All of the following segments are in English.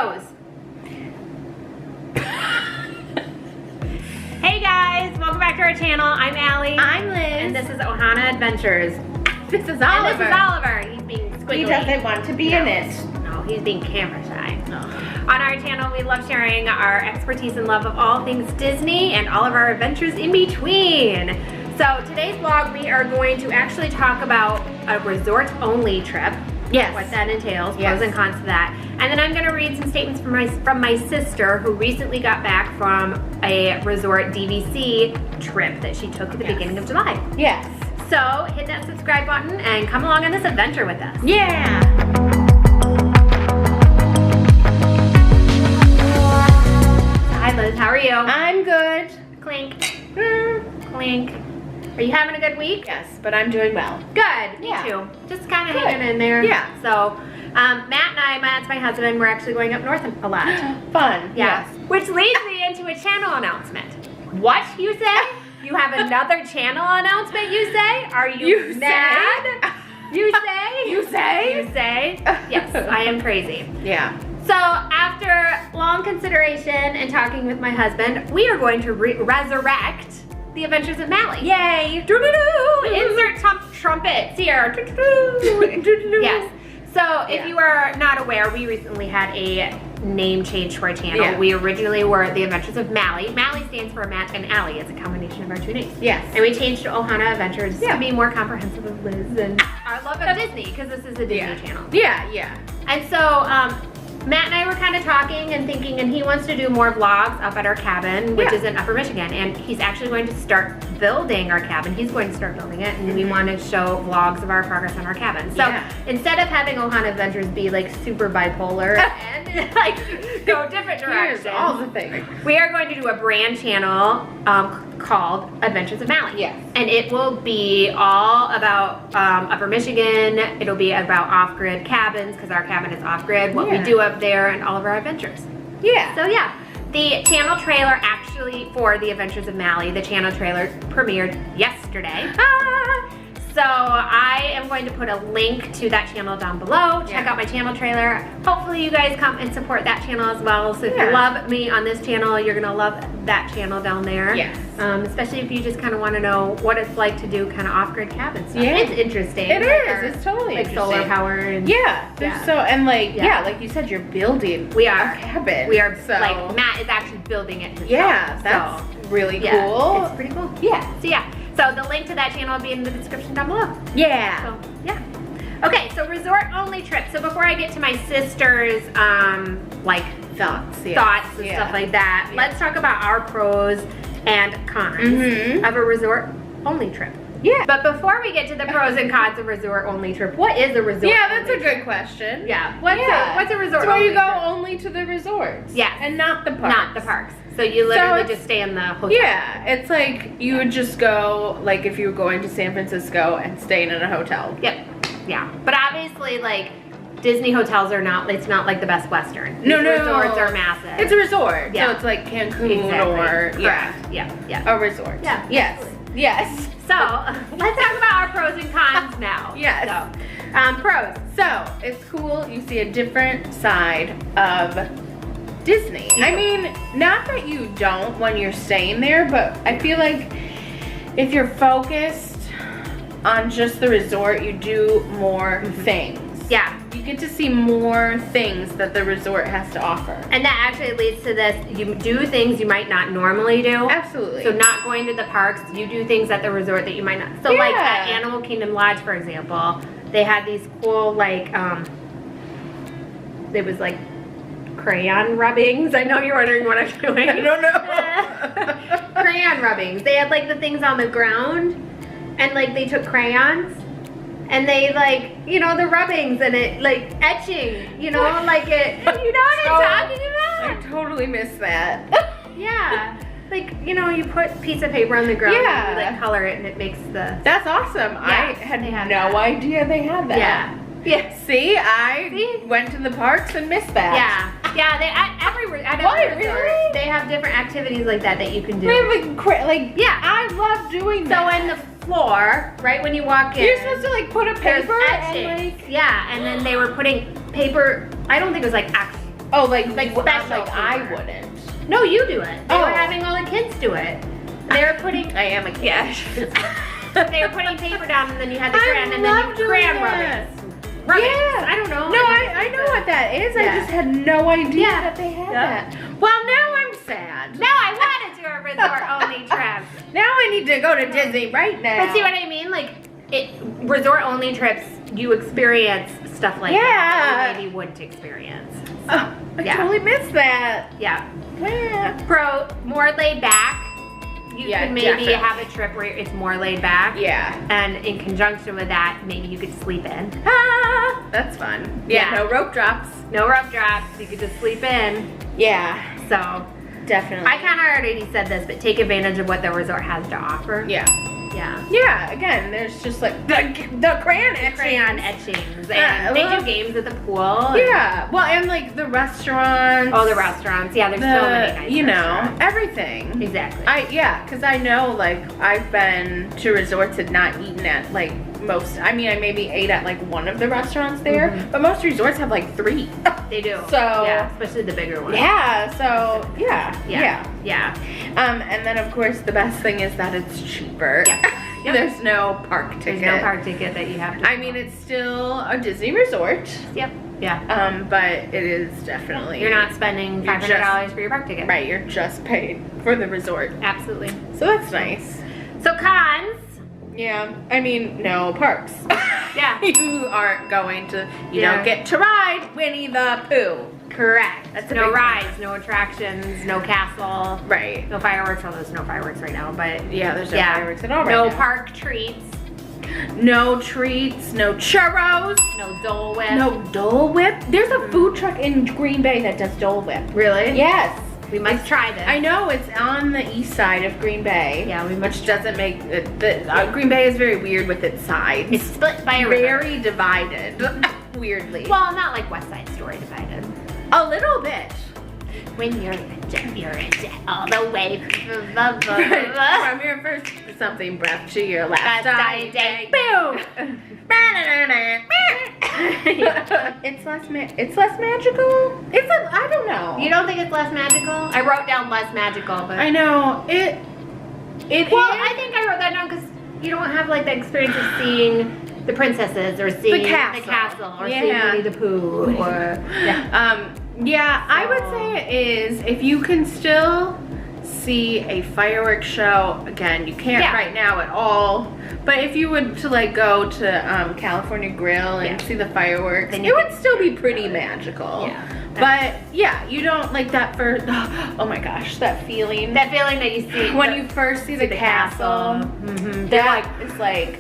Pros. Hey guys, welcome back to our channel. I'm Allie. I'm Liz. And this is Ohana Adventures. This is Oliver. And this is Oliver. He's being squiggly. He doesn't want to be in it. No, he's being camera shy. No. On our channel, we love sharing our expertise and love of all things Disney and all of our adventures in between. So today's vlog, we are going to actually talk about a resort-only trip. Yes. What that entails, Yes. pros and cons to that. And then I'm gonna read some statements from my sister who recently got back from a resort DVC trip that she took at the beginning of July. Yes. So hit that subscribe button and come along on this adventure with us. Yeah. Hi Liz, how are you? I'm good. Clink. Clink. Are you having a good week? Yes, but I'm doing well. Good, me Yeah. too. Just kind of Good. hanging in there. Yeah. So, Matt and I, Matt's my husband, we're actually going up north a lot. Fun. Yeah. Yes. Which leads me into a channel announcement. What, you say? You have another channel announcement, you say? Are you mad? You say? You say? You say? Yes, I am crazy. Yeah. So after long consideration and talking with my husband, we are going to resurrect The Adventures of Mally. Yay. Doo-doo-doo. Insert trumpets here. Doo-doo-doo. Yes. So if you are not aware, we recently had a name change to our channel. Yeah. We originally were The Adventures of Mally. Mally stands for Matt and Allie. It's a combination of our two names. Yes. And we changed to Ohana Adventures Yeah. to be more comprehensive of Liz and our love of Disney, because this is a Disney channel. Yeah, yeah. And so Matt and I were kind of talking and thinking, and he wants to do more vlogs up at our cabin, which is in Upper Michigan, and he's actually going to start building our cabin. He's going to start building it, and we want to show vlogs of our progress on our cabin. So instead of having Ohana Adventures be like super bipolar and like go different directions, Here's all the things. we are going to do a brand channel called Adventures of Mally. Yes. And it will be all about Upper Michigan. It'll be about off-grid cabins, because our cabin is off-grid, what we do up there, and all of our adventures. Yeah. So yeah, the channel trailer actually for The Adventures of Mally, the channel trailer premiered yesterday. So I am going to put a link to that channel down below. Check out my channel trailer. Hopefully you guys come and support that channel as well. So if you love me on this channel, you're gonna love that channel down there. Yes. Especially if you just kind of want to know what it's like to do kind of off-grid cabin stuff. Yeah. It's interesting. It Like is. It's totally like interesting. solar power and There's so, and like, like you said, you're building we are a cabin. We are so. Like Matt is actually building it himself. Yeah, that's really cool. It's pretty cool. Yeah. So yeah. So the link to that channel will be in the description down below. Yeah. So yeah. Okay, so resort only trip. So before I get to my sister's like thoughts and stuff like that, let's talk about our pros and cons of a resort only trip. Yeah. But before we get to the pros and cons of resort only trip, what is a resort? Yeah, that's only a good trip? question. Yeah. What's a resort? It's where you only go trip? only to the resorts. Yeah. And not the parks. Not the parks. So you literally just stay in the hotel. Yeah, it's like you would just go, like if you were going to San Francisco and staying in a hotel. Yep. Yeah. But obviously, like, Disney hotels are not, it's not like the Best Western. No. Resorts are massive. It's a resort. Yeah. So it's like Cancun or a resort. Yeah. Yes. Yes. So let's talk about our pros and cons now. Yes. So, pros. So it's cool. You see a different side of Disney. Yeah. I mean, not that you don't when you're staying there, but I feel like if you're focused on just the resort, you do more things. Yeah. You get to see more things that the resort has to offer. And that actually leads to this, you do things you might not normally do. Absolutely. So not going to the parks, you do things at the resort that you might not. So like at Animal Kingdom Lodge, for example, they had these cool like, it was like crayon rubbings. I know you're wondering what I'm doing. I don't know. Crayon rubbings. They had like the things on the ground, and like they took crayons and they like, you know, the rubbings and it like etching, you know, like it, you know what I'm talking about? I totally missed that. Yeah. Like, you know, you put a piece of paper on the ground and you like color it and it makes the... That's awesome. I had no idea they had that. Yeah. Yeah. See, I went to the parks and missed that. Yeah. Yeah, they at every resort, really? they have different activities like that that you can do. Like, I love doing that. So in the floor, right when you walk in, you're supposed to like put a paper and like... Yeah, and then they were putting paper, I don't think it was like Oh, like special I paper. wouldn't. No, you do it. They Oh. were having all the kids do it. They were putting. I am a kid. Yeah. They were putting paper down, and then you had the crayon, and then love you doing crayon that. rubbing. Yeah. I don't know. No, I know what that is. I Yeah. just had no idea Yeah. that they had Yeah. that. Well, now I'm sad. No, I want to do a resort-only trip. Now I need to go to Disney right now. But see what I mean? Like, resort-only trips, you experience stuff like that you maybe wouldn't experience. Oh, I totally missed that. Yeah. Yeah. Pro, more laid back. You Yeah, could maybe definitely. have a trip where it's more laid back. Yeah. And in conjunction with that, maybe you could sleep in. Ah, that's fun. Yeah, Yeah. no rope drops. No rough drops, you could just sleep in. Yeah, So, definitely. I kind of already said this, but take advantage of what the resort has to offer. Yeah. Yeah. Yeah, again, there's just like the crayon etchings. Crayon etchings. Yeah, And they well- do games at the pool. Yeah, well, and like the restaurants. Oh, the restaurants. Yeah, there's so many nice you know, restaurants. everything. Exactly. Because I know, like, I've been to resorts and not eaten at, like, most, I mean, I maybe ate at, like, one of the restaurants there, Mhm. but most resorts have, like, 3. They do. So- yeah, especially the bigger ones. Yeah, so, yeah. Yeah. And then, of course, the best thing is that it's cheaper. Yeah. Yep. There's no park ticket. There's no park ticket that you have to. I mean, it's still a Disney resort, Yep. Yeah. but it is definitely. You're not spending You're $500 for your park ticket. Right, you're just paid for the resort. Absolutely. So that's nice. So cons. Yeah, I mean, no parks. Yeah. You aren't going to, you Yeah. don't get to ride Winnie the Pooh. Correct. That's a no big rides, no attractions, no castle, Right. no fireworks. Well, there's no fireworks right now, but Yeah, there's no yeah. fireworks at all right No now. park treats, No treats, no churros, no Dole Whip. no Dole Whip. There's a food truck in Green Bay that does Dole Whip. Really? Yes. We must try this. I know, it's on the east side of Green Bay. Yeah, we must. Which doesn't make, Green Bay is very weird with its sides. It's split by a river. very divided, weirdly. Well, not like West Side Story divided. A little bit. When you're a jet all the way From your first something breath to your last dying day. Boom! It's less magical. I don't know. You don't think it's less magical? I wrote down less magical, but I know it. well, I think I wrote that down because you don't have like the experience of seeing the princesses or seeing castle. the castle or seeing Yeah. Winnie the Pooh or Yeah, I would So- say it is if you can still see a fireworks show. Again, you can't Yeah. right now at all. But if you would to like go to California Grill and Yeah. see the fireworks, Then it you would can still be see pretty it. magical. Yeah. But yeah, you don't like that first. Oh my gosh, that feeling that feeling that you see when you first see the castle. Mm-hmm. That is like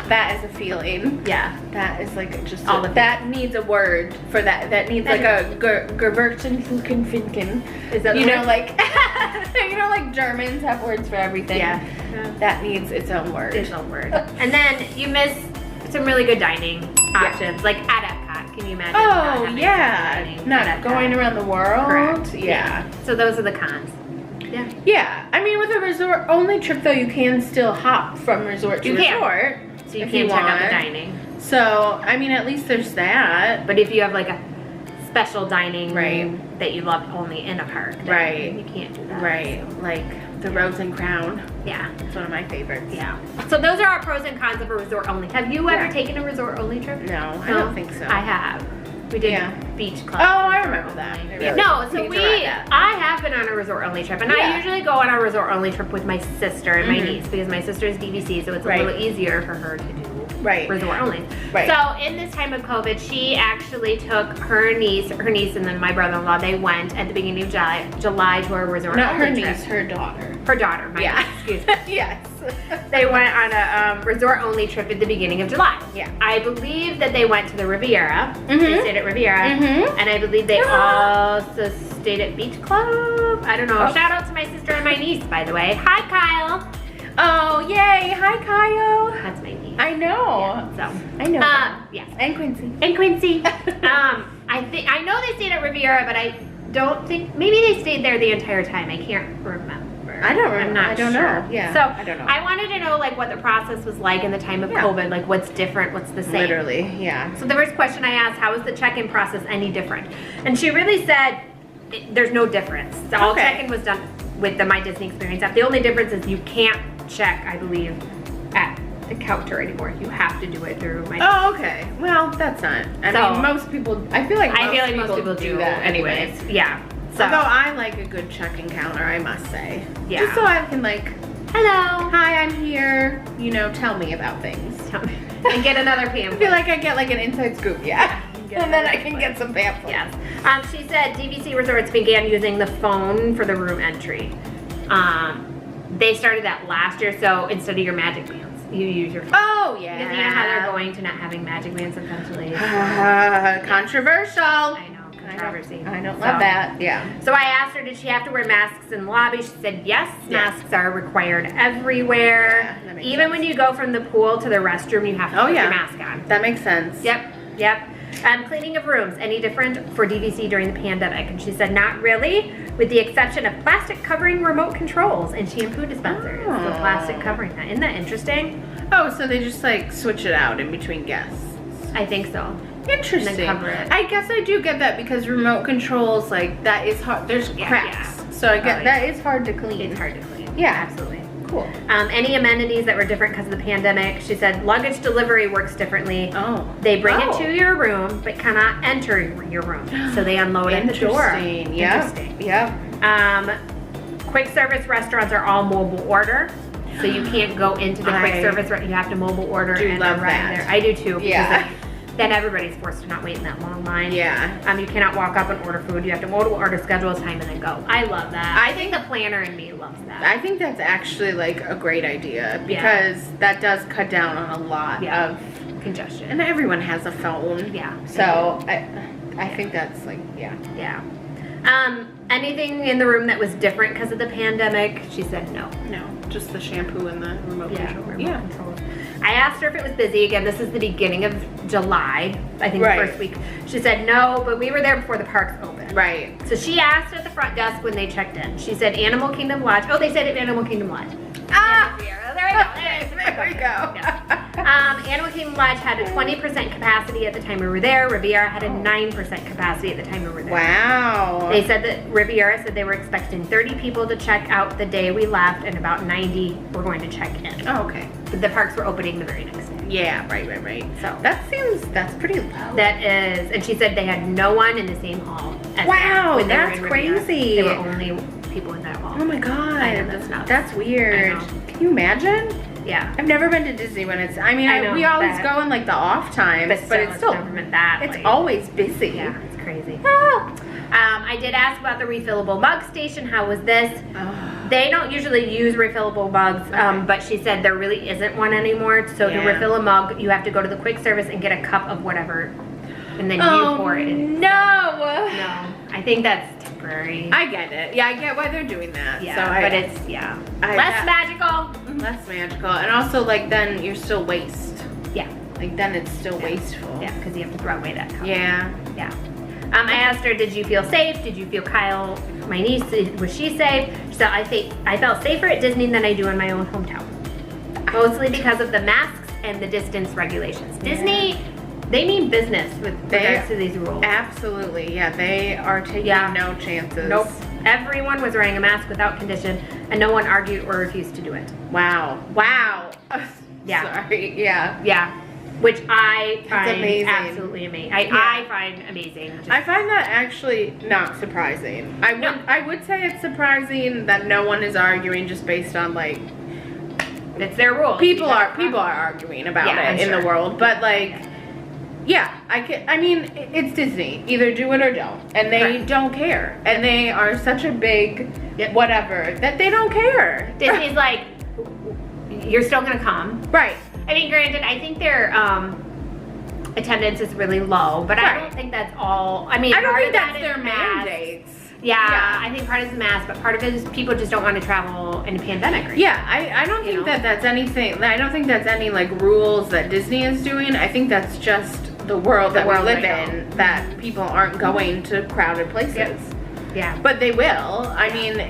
that is a feeling. Yeah. That is like just All of it. that needs a word for that. That needs like a Gerbertenfinken. Is that the You know, word? like you know, like Germans have words for everything. Yeah. That needs its own word. There's no word. And then you miss some really good dining options, like at Epcot. Can you imagine? not Oh having yeah, dining at not Epcot? going around the world. Correct. Yeah. So those are the cons. Yeah. Yeah. I mean, with a resort only trip though, you can still hop from resort to You can. resort. So you if can check out the want. dining. So I mean, at least there's that. But if you have like a special dining Right. room that you love only in a park, then Right. you can't do that. Right. Like the Rose and Crown. Yeah. It's one of my favorites. Yeah. So those are our pros and cons of a resort only. Have you ever Yeah. taken a resort only trip? No, I don't think so. I have. We did Yeah. beach club. Oh, I resort remember that. only. I Yeah. really No, so need to write that. I have been on a resort only trip, and I Yeah. usually go on a resort only trip with my sister and my Mhm. niece because my sister is DVC, so it's a Right. little easier for her to do Right. resort only. Right. So in this time of COVID, she actually took her niece, and then my brother-in-law. They went at the beginning of July to a resort Not her only niece, trip. her daughter. Her daughter. My Yeah. niece, excuse me. Yes. They went on a resort only trip at the beginning of July. Yeah. I believe that they went to the Riviera. They Mhm. stayed at Riviera. Mhm. And I believe they also stayed at Beach Club. I don't know. Oh. Shout out to my sister and my niece, by the way. Hi, Kyle. Oh, yay. Hi, Kyle. That's my niece. I know. Yeah, so. I know. Yes. And Quincy. And Quincy. I know they stayed at Riviera, but I don't think, maybe they stayed there the entire time. I can't remember. remember. I don't remember. I'm not I don't sure. know. Yeah. So I don't know. I wanted to know like what the process was like in the time of Yeah. COVID. Like what's different, what's the same. Literally, yeah. So the first question I asked, how is the check-in process any different? And she really said there's no difference. So all Okay. check-in was done with the My Disney Experience app. The only difference is you can't check, I believe, at the counter anymore. You have to do it through My Oh, okay. Well, that's not. I So- mean, most people. I feel like most people do that anyways. Yeah. So Although I like a good check-in counter, I must say. Yeah. Just so I can like, hello. hi, I'm here. You know, tell me about things. And get another I pamphlet. feel like I get like an inside scoop, yeah. Get And then I another can get some pamphlets. Yes. She said DVC resorts began using the phone for the room entry. They started that last year, so instead of your magic bands, you use your phone. Oh yeah. Because you know how they're going to not having magic bands eventually. Controversial. I know, controversy. I don't So- love that. Yeah. So I asked her, did she have to wear masks in the lobby? She said yes, Yes. masks are required everywhere. Yeah, that makes Even sense. when you go from the pool to the restroom, you have to Oh, put yeah. your mask on. That makes sense. Yep, yep. Cleaning of rooms, any different for DVC during the pandemic? And she said not really, with the exception of plastic covering remote controls and shampoo dispensers. Oh. The plastic covering that. Isn't that interesting? Oh, so they just like switch it out in between guests. I think so. Interesting. And then cover it. I guess I do get that because remote controls, like that is hard. There's Yeah, cracks. yeah. So I get Oh, that is hard to clean. It's hard to clean. Yeah. Absolutely. Cool. Any amenities that were different because of the pandemic? She said luggage delivery works differently. Oh. They bring it Oh. to your room, but cannot enter your room. So they unload at the door. Interesting. Yep. Interesting. Yep. Quick service restaurants are all mobile order. So you can't go into the quick I service, you have to mobile order do and love then right that. there. I do too. Because Yeah. then everybody's forced to not wait in that long line. Yeah. You cannot walk up and order food. You have to mobile order, schedule a time, and then go. I love that. I think the planner in me loves that. I think that's actually like a great idea Yeah. because that does cut down on a lot Yeah. of, Congestion. and everyone has a phone. Yeah. So I think that's like, yeah. Yeah. Anything in the room that was different because of the pandemic? She said no. No, just the shampoo and the remote control. remote controls. I asked her if it was busy. Again, this is the beginning of July, I think Right. the first week. She said no, but we were there before the parks opened. Right. So she asked at the front desk when they checked in. She said Animal Kingdom Lodge. Oh, they said at Animal Kingdom Lodge. Ah! There we go. There we go. Yeah. Animal Kingdom Lodge had a 20% capacity at the time we were there. Riviera had a 9% capacity at the time we were there. Wow. They said that Riviera said they were expecting 30 people to check out the day we left and about 90 were going to check in. Oh, okay. The parks were opening the very next day. Yeah, right. So That's pretty low. that is, and she said they had no one in the same hall. as Wow, when they were that's in Riviera. crazy. There were only people in that hall. Oh my god. I know, that's nuts. That's weird. I know. Can you imagine? Yeah. I've never been to Disney when it's, I mean, I know, we always but- go in like the off times, but it's still, never meant that. it's like- always busy. Yeah, it's crazy. Ah. I did ask about the refillable mug station. How was this? Oh. They don't usually use refillable mugs, Okay. but she said there really isn't one anymore. So to Yeah. refill a mug, you have to go to the quick service and get a cup of whatever, and then Oh, you pour it in. No. No, I think that's temporary. I get it. Yeah, I get why they're doing that. yeah, so but it's less that- magical. less magical, and also like then you're still waste. Yeah, Like then it's still wasteful. yeah, because you have to throw away that cup. Yeah. Yeah. I asked her, did you feel safe? Did you feel Kyle, my niece, was she safe? She said, I felt safer at Disney than I do in my own hometown. Mostly because of the masks and the distance regulations. Disney, they mean business with regards to these rules. Absolutely. Yeah, they are taking Yeah. no chances. Nope. Everyone was wearing a mask without condition, and no one argued or refused to do it. Wow. Wow. Yeah. Sorry. Yeah. Yeah. Which I That's find amazing. absolutely amazing. I Yeah. find amazing. Just- I find that actually not surprising. I would say it's surprising that no one is arguing just based on like it's their rules. people are arguing about Yeah, it in sure. the world, but like yeah, I mean it's Disney. Either do it or don't. And they Correct. don't care. And they are such a big Yep. whatever that they don't care. Disney's like, you're still gonna come. Right. I mean, granted, I think their attendance is really low, but I Right. don't think that's all. I mean, I don't part think of that's that is their masks. mandates. Yeah, I think part is the mask, but part of it is people just don't want to travel in a pandemic. Right Yeah, I don't You think know? that that's anything. I don't think that's any like rules that Disney is doing. I think that's just the world that we world live right in. That people aren't going to crowded places. Yep. Yeah. But they will. I mean,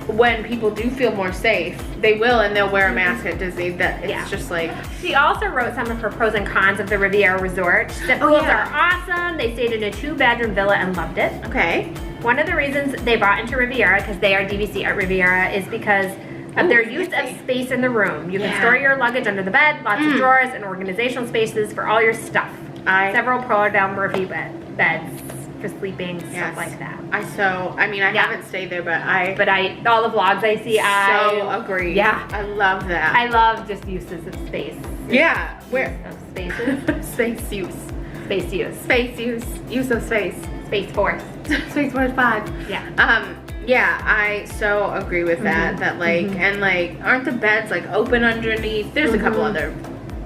when people do feel more safe, they will, and they'll wear a mask at Disney. That it's just like. She also wrote some of her pros and cons of the Riviera Resort. The pools are awesome. They stayed in a 2-bedroom villa and loved it. Okay. One of the reasons they bought into Riviera, because they are DVC at Riviera, is because of their use of space in the room. You can store your luggage under the bed, lots of drawers, and organizational spaces for all your stuff. Several pull-down Murphy beds for sleeping, stuff like that. I haven't stayed there, but all the vlogs I see, I agree. Yeah. I love that. I love just uses of space. Yeah. Where? Of spaces. Space use. Space use. Space use. Use of space. Space Force. Space Force 5. Yeah. Yeah, I so agree with that. That like, and like, aren't the beds like open underneath? There's a couple other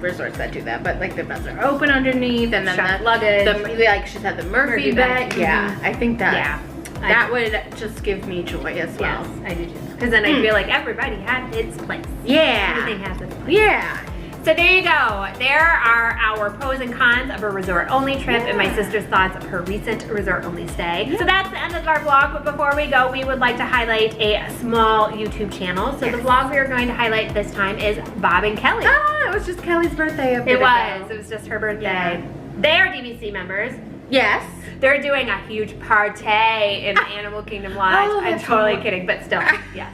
resorts that do that, but like the beds are open underneath, and then the luggage. Like she's had the Murphy bed. Yeah, I think that that would just give me joy as well. Yes, I do too. Because then I feel like everybody had its place. Yeah. Everything has its place. Yeah. So there you go. There are our pros and cons of a resort-only trip and my sister's thoughts of her recent resort-only stay. So that's the end of our vlog, but before we go, we would like to highlight a small YouTube channel. So the vlog we are going to highlight this time is Bob and Kelly. Ah, it was just Kelly's birthday a bit ago. It was just her birthday. They are DVC members. Yes. They're doing a huge party in the Animal Kingdom Lodge. I'm totally kidding, but still, yes.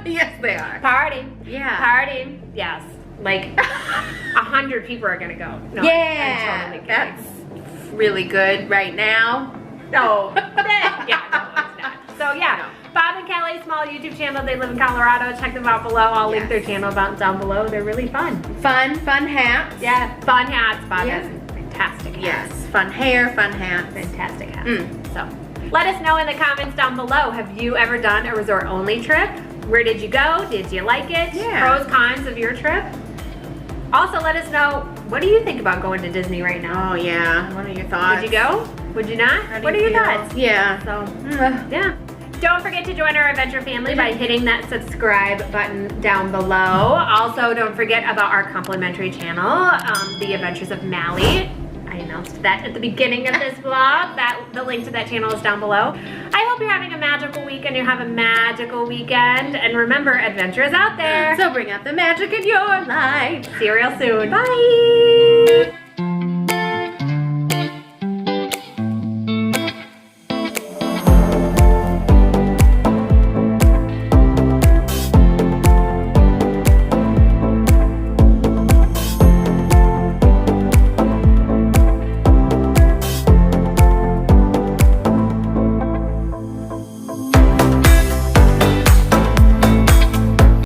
Yes, they are. Party. Yeah. Party. Yes. Like 100 people are gonna go. No, yeah. I'm totally kidding. That's really good right now. No. Yeah, no, it's not. So yeah. Bob and Kelly, small YouTube channel. They live in Colorado. Check them out below. I'll link their channel down below. They're really fun. Fun hats. Yeah, fun hats. Bob has fantastic hats. Yes, fun hair, fun hats. Fantastic hats. So let us know in the comments down below. Have you ever done a resort-only trip? Where did you go? Did you like it? Yeah. Pros, cons of your trip? Also, let us know, what do you think about going to Disney right now? Oh yeah, what are your thoughts? Would you go? Would you not? What are your thoughts? Yeah. So, yeah. Don't forget to join our adventure family by hitting that subscribe button down below. Also, don't forget about our complimentary channel, The Adventures of Mally. I announced that at the beginning of this vlog. The link to that channel is down below. I hope you're having a magical week and you have a magical weekend. And remember, adventure is out there. So bring out the magic in your life. See you real soon. Bye.